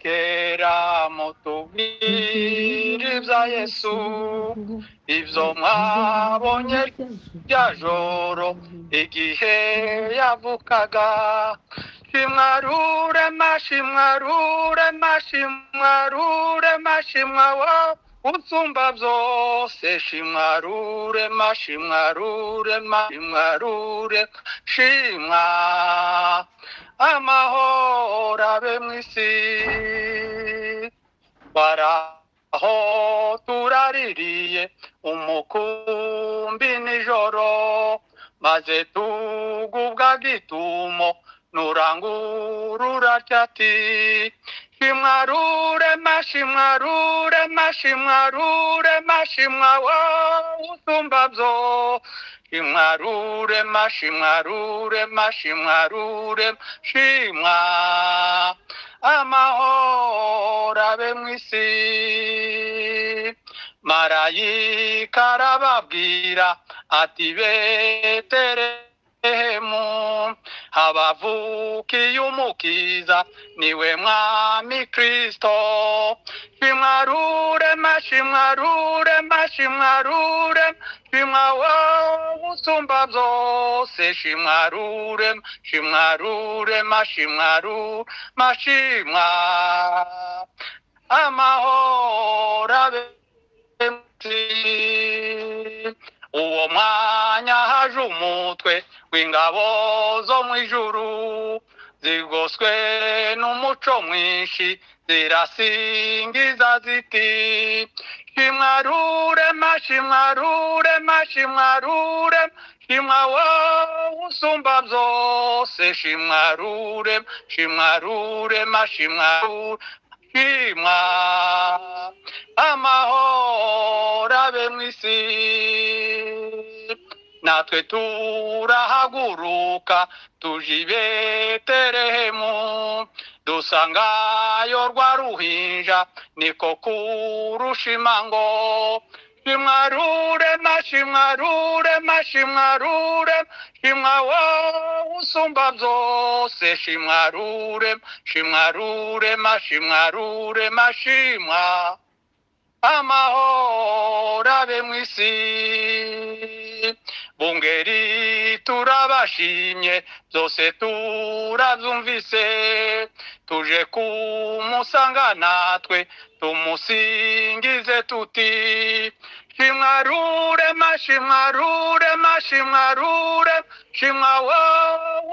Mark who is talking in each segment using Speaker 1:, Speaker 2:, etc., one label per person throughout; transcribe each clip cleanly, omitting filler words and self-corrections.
Speaker 1: kera mutubwire ibya Yesu ibyo mwabonye rya joro igihe yavukaga shimwarure mashimwarure mashimwarure mashimwa usumba byose shimwarure mashimwarure mashimwarure shimwa amahoro abe mu isi baraho turaririye umukumbi nijoro maze tugubwa gitumo nurangurura cyati shimwarure mashimwarure mashimwarure mashimwa usumba byo shimwarure mashimwarure mashimwarure shimwa amahoro abe mu isi marayika arababwira ati Betelehemu habavukiye umukiza niwe mwami Kristo shimwarure mashimwarure mashimwarure shimwa usumba byose shimwarure shimwarure mashimwarure mashimwa amahoro abe uwo mwanya haje umutwe w'ingabo zo mu ijuru zigoswe n'umuco mwinshi zirasingiza ziti shimwarure mashimwarure mashimwarure shimwa usumba byose shimwarure shimwarure mashimwarure shimwa amahoro abe mu isi natwe turahaguruka tuje i Betelehemu dusangayo rwa ruhinja niko kurushima ngo shimwarure mashimwarure mashimwarure shimwa usumba byose shimwarure shimwarure mashimwarure mashimwa amahoro abe mu isi bungeri turabashimye byose turabyumvise tuje kumusanga natwe tumusingize tuti shimwarure mashimwarure mashimwarure shimwa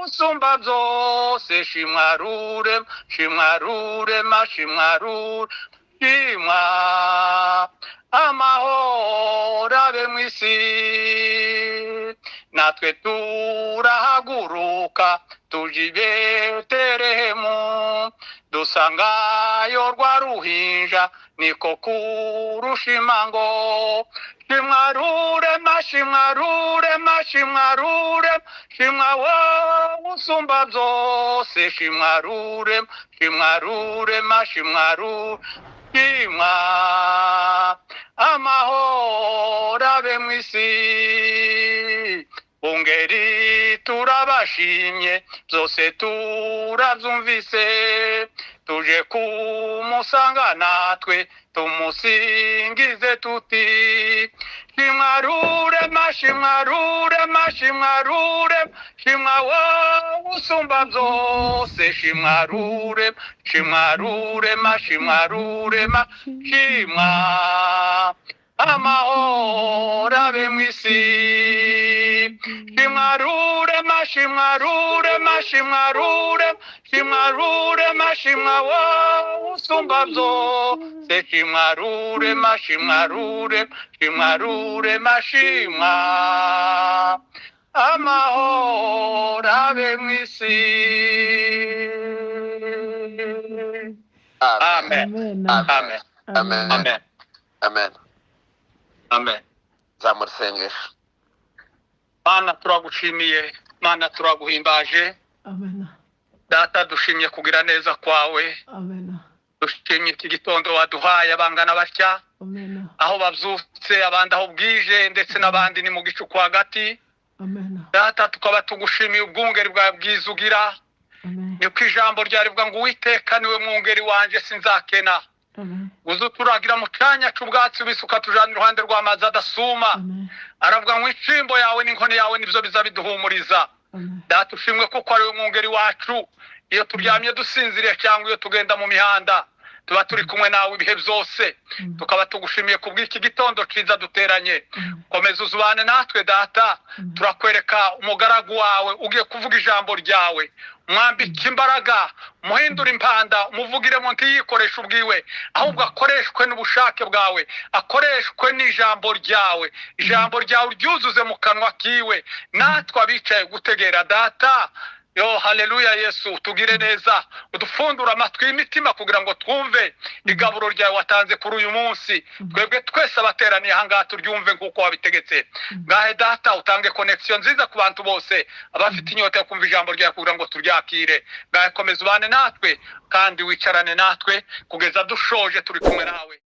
Speaker 1: usumba byose shimwarure shimwarure mashimwarure shimwa amahoro abe mu isi natwe turahaguruka tuje i Betelehemu dusangayo rwa ruhinja niko kurushima ngo shimwarure mashimwarure mashimwarure shimwa usumba byose shimwarure shimwarure mashimwarure shimwa amahoro abe mu isi bungeri turabashimye byose turabyumvise tuje kumusanga natwe tumusingize tuti shimwarure mashimwarure mashimwarure shimwa usumba byose shimwarure shimwarure mashimwarure mashimwa amahoro abe mu isi shimwarure mashimwarure mashimwarure shimwarure mashimwa usumba byose shimwarure mashimwarure shimwarure mashimwa amahoro abe mu isi amen amen
Speaker 2: Amen.
Speaker 1: amen
Speaker 2: Amen.
Speaker 1: amen
Speaker 2: Zamusengesha.
Speaker 1: Mana turagushimiye Mana turaguhimbaje
Speaker 3: Amen.
Speaker 1: data dushimye kugira neza kwawe
Speaker 3: Amen.
Speaker 1: dushimye iki gitondo waduhaye abangana batya
Speaker 3: Amen.
Speaker 1: aho bavyutse abandi aho bwije ndetse n'abandi ni mu gicuku hagati
Speaker 3: Amen.
Speaker 1: data tukaba tugushimiye ubwungeri bwa bwizugira niko ijambo ryarivuga ngo Uwiteka niwe mwungeri wanje sinzakena. Uzu turagira mu cyanya cy'ubwatsi bisuka tujana iruhande rw'amazi adasuma. Aravuga ngo incimbo yawe n'inkoni yawe nivyo bizabiduhumuriza. Data ushimwe kuko ari we mwungeri wacu. Iyo turyamye dusinziriye cyangwa iyo tugenda mu mihanda tuba turi kumwe nawe ibihe byose. Tukaba tugushimiye kubw'iki gitondo ciza duteranye. Komeza uzubane natwe Data. Turakwereka umugaragu wawe ugiye kuvuga ijambo ryawe. Mwambike imbaraga, muhindura impanda, umuvugiremo ntiyikoreshe ubwiwe, ahubwo akoreshwe n'ubushake bwawe, akoreshwe n'ijambo ryawe. Ijambo ryawe ryuzuze mu kanwa kiwe, natwe abicaye gutegera Data. Yo haleluya Yesu, tugire neza, udufundura amatwi y'imitima kugira ngo twumve igaburo ryawe watanze kuri uyu munsi. Twebwe twese abateraniye ahangaha turyumve nk'uko wabitegetse. Ngahe Data utange connection nziza ku bantu bose abafite inyota yo kumva ijambo ryawe kugira ngo turyakire. Ngahe komeza ubane natwe kandi wicarane natwe kugeza dushoje turi kumwe nawe.